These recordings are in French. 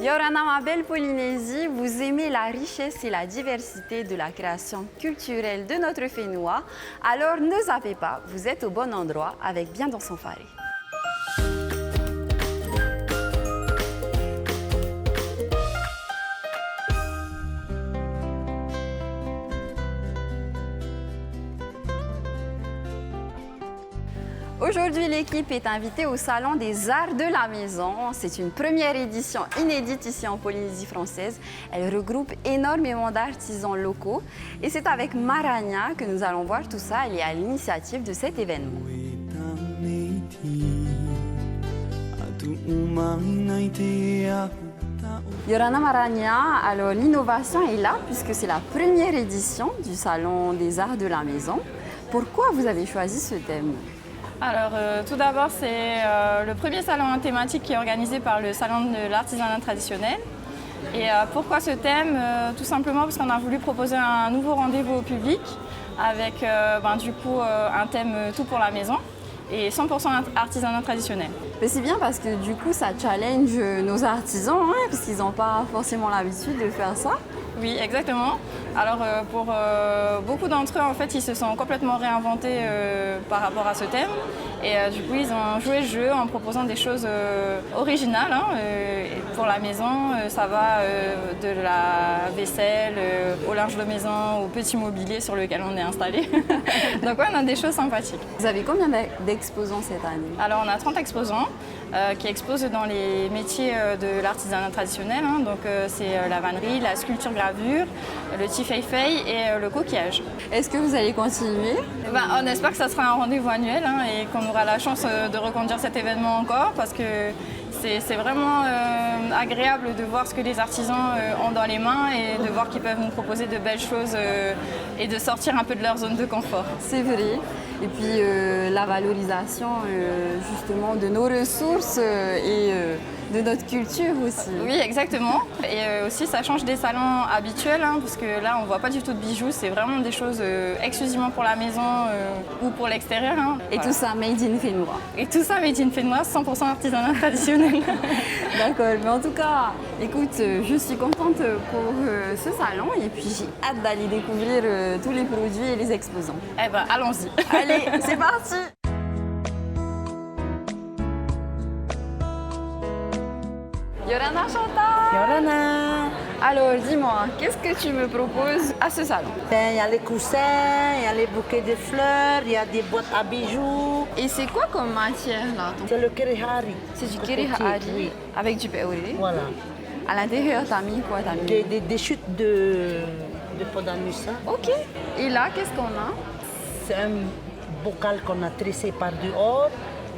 Yorana, ma belle Polynésie, vous aimez la richesse et la diversité de la création culturelle de notre Fénois. Alors ne zappez pas, vous êtes au bon endroit avec Bien dans son Faré. Aujourd'hui, l'équipe est invitée au Salon des Arts de la Maison. C'est une première édition inédite ici en Polynésie française. Elle regroupe énormément d'artisans locaux. Et c'est avec Marania que nous allons voir tout ça. Elle est à l'initiative de cet événement. Yorana Marania, alors l'innovation est là puisque c'est la première édition du Salon des Arts de la Maison. Pourquoi vous avez choisi ce thème ? Alors, tout d'abord, c'est le premier salon thématique qui est organisé par le Salon de l'artisanat traditionnel. Et pourquoi ce thème ? Tout simplement parce qu'on a voulu proposer un nouveau rendez-vous au public avec un thème tout pour la maison et 100% artisanat traditionnel. Mais c'est bien parce que du coup, ça challenge nos artisans, parce qu'ils n'ont pas forcément l'habitude de faire ça. Oui, exactement. Alors pour beaucoup d'entre eux, en fait, ils se sont complètement réinventés par rapport à ce thème. Et du coup, ils ont joué le jeu en proposant des choses originales. Pour la maison, ça va de la vaisselle au linge de maison, au petit mobilier sur lequel on est installé. Donc ouais, on a des choses sympathiques. Vous avez combien d'exposants cette année ? Alors on a 30 exposants qui exposent dans les métiers de l'artisanat traditionnel. Donc c'est la vannerie, la sculpture-gravure, le tifei-fei et le coquillage. Est-ce que vous allez continuer ? On espère que ça sera un rendez-vous annuel et qu'on aura la chance de reconduire cet événement encore parce que c'est vraiment agréable de voir ce que les artisans ont dans les mains et de voir qu'ils peuvent nous proposer de belles choses et de sortir un peu de leur zone de confort. C'est vrai. Et puis la valorisation justement de nos ressources et de notre culture aussi. Oui, exactement. Et aussi, ça change des salons habituels, parce que là, on ne voit pas du tout de bijoux. C'est vraiment des choses exclusivement pour la maison ou pour l'extérieur. Et voilà. Tout ça made in Fénois. Et tout ça made in Fénois, 100% artisanat traditionnel. D'accord, mais en tout cas, écoute, je suis contente pour ce salon et puis j'ai hâte d'aller découvrir tous les produits et les exposants. Eh ben, allons-y. Allez, c'est parti. Yorana Chantal. Yorana. Alors dis-moi, qu'est-ce que tu me proposes à ce salon ? Il y a les coussins, il y a les bouquets de fleurs, il y a des boîtes à bijoux. Et c'est quoi comme matière là ? C'est le kirihari. C'est du kirihari oui. Avec du peori. Voilà. À l'intérieur, t'as mis quoi ? Des chutes de podamus. Ok. Et là, qu'est-ce qu'on a ? C'est un bocal qu'on a tressé par dehors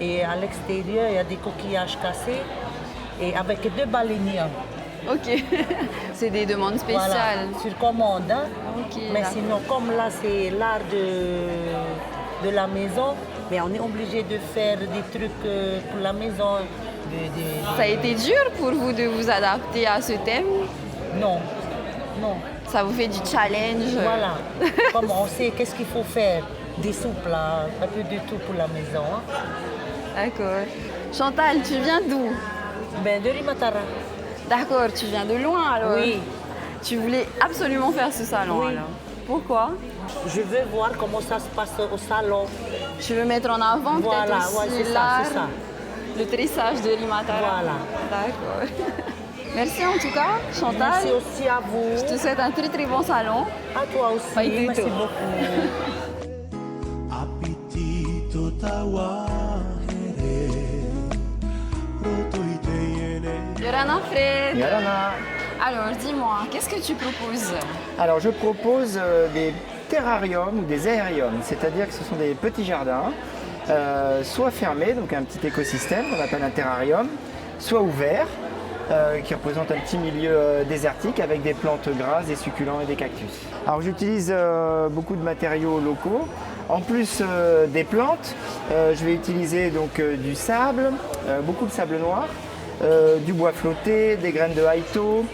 et à l'extérieur, il y a des coquillages cassés. Et avec 2 baleiniers. Ok, c'est des demandes spéciales. Voilà, sur commande. Okay, mais sinon, comme là, c'est l'art de la maison, mais on est obligé de faire des trucs pour la maison. Ça a été dur pour vous de vous adapter à ce thème ? Non, non. Ça vous fait du challenge ? Voilà, comme on sait qu'est-ce qu'il faut faire. Des soupes là, un peu de tout pour la maison. D'accord. Chantal, tu viens d'où ? De Rimatara. D'accord, tu viens de loin alors ? Oui. Tu voulais absolument faire ce salon alors ? Pourquoi ? Je veux voir comment ça se passe au salon. Tu veux mettre en avant peut-être aussi l'art, le tressage de Rimatara ? Voilà. D'accord. Merci en tout cas, Chantal. Merci aussi à vous. Je te souhaite un très très bon salon. À toi aussi. Merci beaucoup. Yorana Fred. Yorana. Alors dis-moi, qu'est-ce que tu proposes ? Alors je propose des terrariums ou des aériums, c'est-à-dire que ce sont des petits jardins, soit fermés, donc un petit écosystème qu'on appelle un terrarium, soit ouverts, qui représentent un petit milieu désertique avec des plantes grasses, des succulents et des cactus. Alors j'utilise beaucoup de matériaux locaux. En plus des plantes, je vais utiliser donc du sable, beaucoup de sable noir, du bois flotté, des graines de haïto,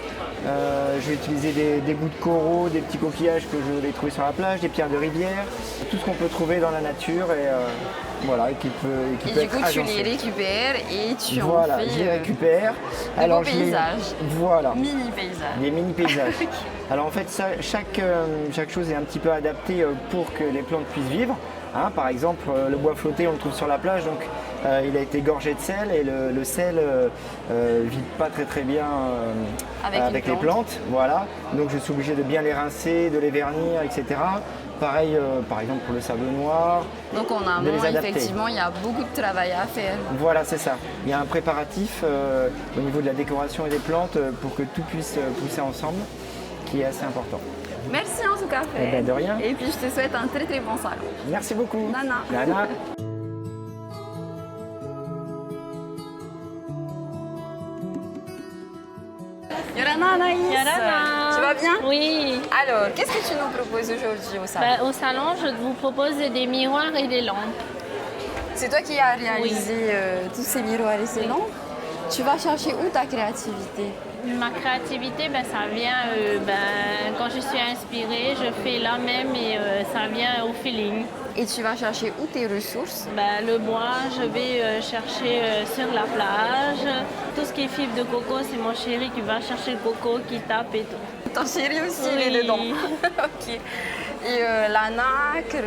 Je vais utiliser des bouts de coraux, des petits coquillages que je vais trouver sur la plage, des pierres de rivière, tout ce qu'on peut trouver dans la nature et voilà, et qui peut Et du être coup, tu agencé. les récupères et tu Voilà, en fais je les récupère. de beaux je les- paysages. Voilà. Mini paysages. Des mini paysages. Alors en fait, chaque chose est un petit peu adaptée pour que les plantes puissent vivre. Hein, par exemple, le bois flotté, on le trouve sur la plage, donc il a été gorgé de sel et le sel vit pas très bien Avec les plantes. Voilà. Donc je suis obligé de bien les rincer, de les vernir, etc. Pareil, par exemple pour le sable noir. Donc en de amont, les adapter. effectivement, il y a beaucoup de travail à faire. Voilà, c'est ça. Il y a un préparatif au niveau de la décoration et des plantes pour que tout puisse pousser ensemble, qui est assez important. Merci en tout cas, Fred. Eh ben, de rien. Et puis je te souhaite un très bon salon. Merci beaucoup. Nana. Nana. Yorana, Anaïs. Yorana. Tu vas bien? Oui. Alors, qu'est-ce que tu nous proposes aujourd'hui au salon? Au salon, je vous propose des miroirs et des lampes. C'est toi qui as réalisé tous ces miroirs et ces lampes. Tu vas chercher où ta créativité? Ma créativité, ça vient quand je suis inspirée, je fais là même et ça vient au feeling. Et tu vas chercher où tes ressources? Le bois, je vais chercher sur la plage. Tout ce qui est fibre de coco, c'est mon chéri qui va chercher le coco, qui tape et tout. Ton chéri aussi, il Oui. est dedans. Ok. Et la nacre,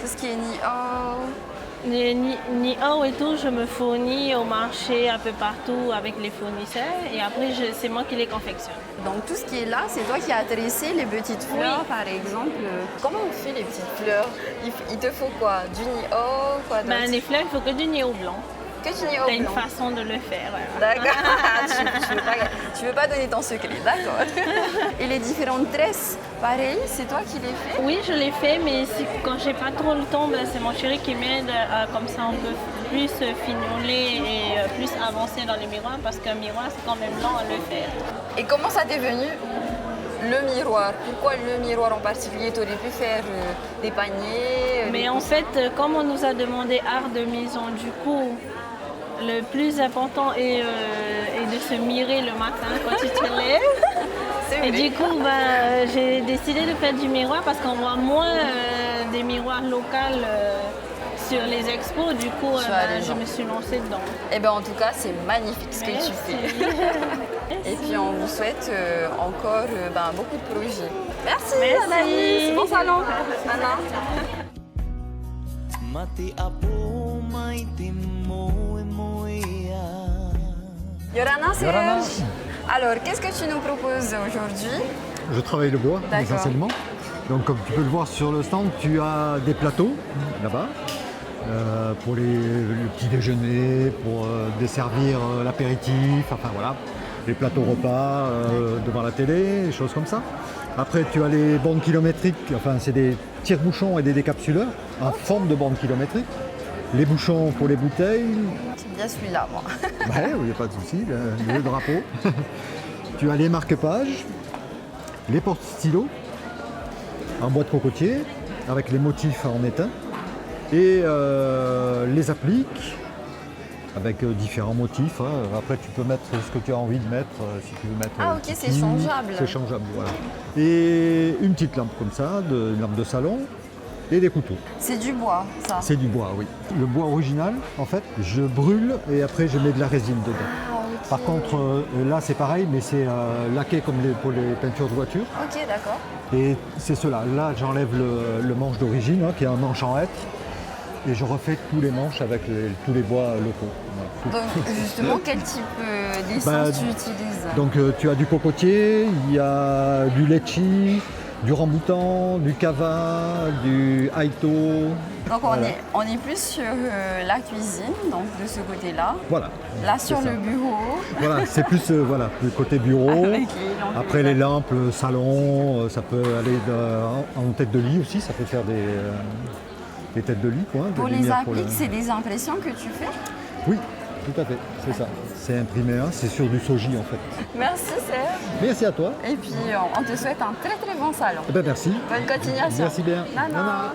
tout ce qui est niao. Les Ni-Hao et tout, je me fournis au marché un peu partout avec les fournisseurs et après c'est moi qui les confectionne. Donc tout ce qui est là, c'est toi qui as tressé les petites fleurs, par exemple. Comment on fait les petites fleurs? Il te faut quoi? Du niao, quoi d'autre? Les fleurs, il faut que du Ni-Hao blanc. Que du niao T'as une blanc. façon de le faire. D'accord. tu veux pas donner ton secret, d'accord. Et les différentes tresses, pareil, c'est toi qui les fais? Oui, je l'ai fait, mais quand j'ai pas trop le temps, c'est mon chéri qui m'aide. Comme ça, on peut plus fignoler et plus avancer dans les miroirs parce qu'un miroir, c'est quand même lent à le faire. Et comment ça t'est venu le miroir? Pourquoi le miroir en particulier? Tu aurais pu faire des paniers? Mais en fait, comme on nous a demandé art de maison, du coup, le plus important est de se mirer le matin quand tu te lèves. C'est Et vrai. du coup, j'ai décidé de faire du miroir parce qu'on voit moins des miroirs locaux sur les expos. Du coup, Tu as raison. je me suis lancée dedans. Eh bien, en tout cas, c'est magnifique ce que tu fais. Et puis, on vous souhaite encore beaucoup de projets. Merci, Merci. Anaïs. Bon salon. Anna. Mati apo mai te moe moea. Yorana, c'est Yorana. Alors, qu'est-ce que tu nous proposes aujourd'hui? Je travaille le bois D'accord. essentiellement. Donc comme tu peux le voir sur le stand, tu as des plateaux là-bas pour le petit déjeuner, pour desservir l'apéritif, enfin voilà, les plateaux repas devant la télé, des choses comme ça. Après tu as les bandes kilométriques, enfin c'est des tire-bouchons et des décapsuleurs en forme de bande kilométrique. Les bouchons pour les bouteilles, J'aime bien celui-là, moi. ouais, il n'y a pas de souci, le drapeau. Tu as les marque-pages, les porte-stylos en bois de cocotier avec les motifs en étain et les appliques avec différents motifs. Hein. Après, tu peux mettre ce que tu as envie de mettre, si tu veux mettre. Ah, ok, c'est Tiki, changeable. C'est changeable, voilà. Et une petite lampe comme ça, une lampe de salon et des couteaux. C'est du bois, ça. C'est du bois, oui. Le bois original, en fait, je brûle et après je mets de la résine dedans. Ah, ok. Par contre, là c'est pareil, mais c'est laqué comme pour les peintures de voiture. Ok, d'accord. Et c'est cela. Là, j'enlève le manche d'origine, hein, qui est un manche en hêtre, et je refais tous les manches avec tous les bois locaux. Voilà. Donc, justement, quel type d'essence tu utilises? Donc, tu as du cocotier, il y a du litchi, du ramboutan, du cava, du haïto. Donc, Voilà. on est plus sur la cuisine, donc de ce côté-là. Voilà. Là, C'est sur ça. le bureau. Voilà, c'est plus voilà, le côté bureau. Avec les lampes et Après les les lampes, le salon, ça peut aller en tête de lit aussi, ça peut faire des têtes de lit. Quoi, des Pour les lumières appliques, c'est des impressions que tu fais? Oui, tout à fait, c'est ça. C'est imprimé, hein, c'est sur du soji en fait. Merci, Serge. Merci à toi. Et puis, on te souhaite un très très bon salon. Eh ben, merci. Bonne continuation. Merci bien. Nana. Nana.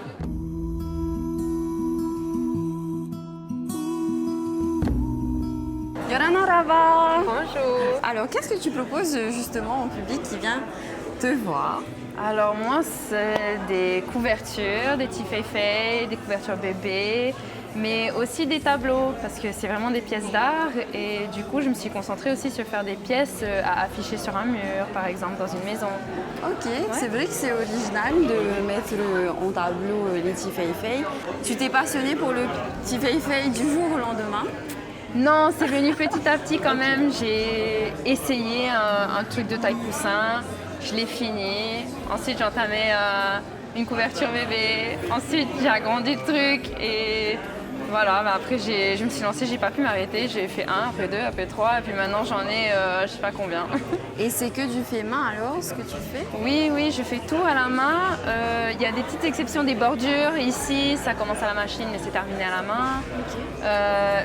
Yorana Rava. Bonjour. Alors, qu'est-ce que tu proposes justement au public qui vient te voir? Alors moi, c'est des couvertures, des petits fei-fei, des couvertures bébés, mais aussi des tableaux, parce que c'est vraiment des pièces d'art. Et du coup, je me suis concentrée aussi sur faire des pièces à afficher sur un mur, par exemple, dans une maison. Ok, c'est vrai que c'est original de mettre en tableau les petits fei-fei. Tu t'es passionnée pour le petit fei-fei du jour au lendemain? Non, c'est venu petit à petit quand même. J'ai essayé un truc de taille coussin, je l'ai fini. Ensuite, j'ai entamé une couverture bébé. Ensuite, j'ai agrandi le truc et voilà. Bah après, je me suis lancée, j'ai pas pu m'arrêter. J'ai fait 1, après 2, après 3 et puis maintenant j'en ai je sais pas combien. Et c'est que du fait main alors, ce que tu fais? Oui, je fais tout à la main. Il y a des petites exceptions des bordures. Ici, ça commence à la machine, mais c'est terminé à la main.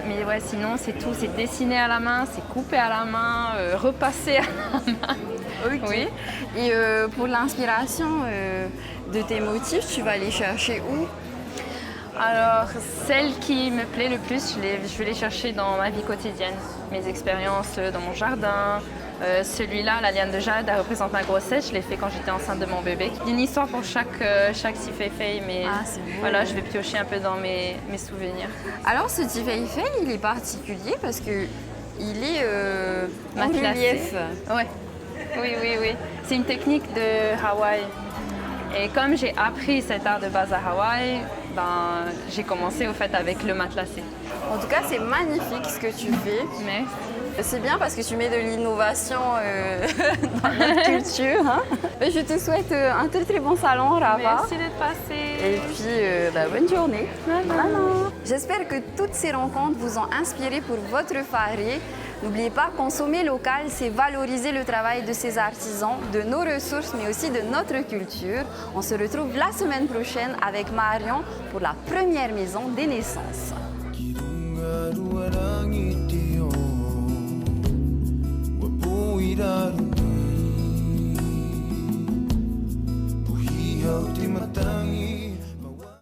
Mais ouais, sinon, c'est tout. C'est dessiné à la main, c'est coupé à la main, repassé à la main. Ok. Oui. Et pour l'inspiration de tes motifs, tu vas aller chercher où? Alors, celle qui me plaît le plus, je vais les chercher dans ma vie quotidienne. Mes expériences dans mon jardin. Celui-là, la liane de jade, elle représente ma grossesse. Je l'ai fait quand j'étais enceinte de mon bébé. Il y a une histoire pour chaque petit fei-fei, mais voilà, je vais piocher un peu dans mes souvenirs. Alors, ce petit fei-fei, il est particulier parce que il est en matelassé. relief. Ouais. Oui. C'est une technique de Hawaï. Et comme j'ai appris cet art de base à Hawaï, j'ai commencé au fait avec le matelassé. En tout cas, c'est magnifique ce que tu fais. Merci. C'est bien parce que tu mets de l'innovation dans notre culture. Hein. Je te souhaite un très très bon salon, Rava. Merci d'être passé. Et puis, bonne journée. Voilà. J'espère que toutes ces rencontres vous ont inspiré pour votre faré. N'oubliez pas, consommer local, c'est valoriser le travail de ces artisans, de nos ressources, mais aussi de notre culture. On se retrouve la semaine prochaine avec Marion pour la première maison des naissances. Puhi hau te matangi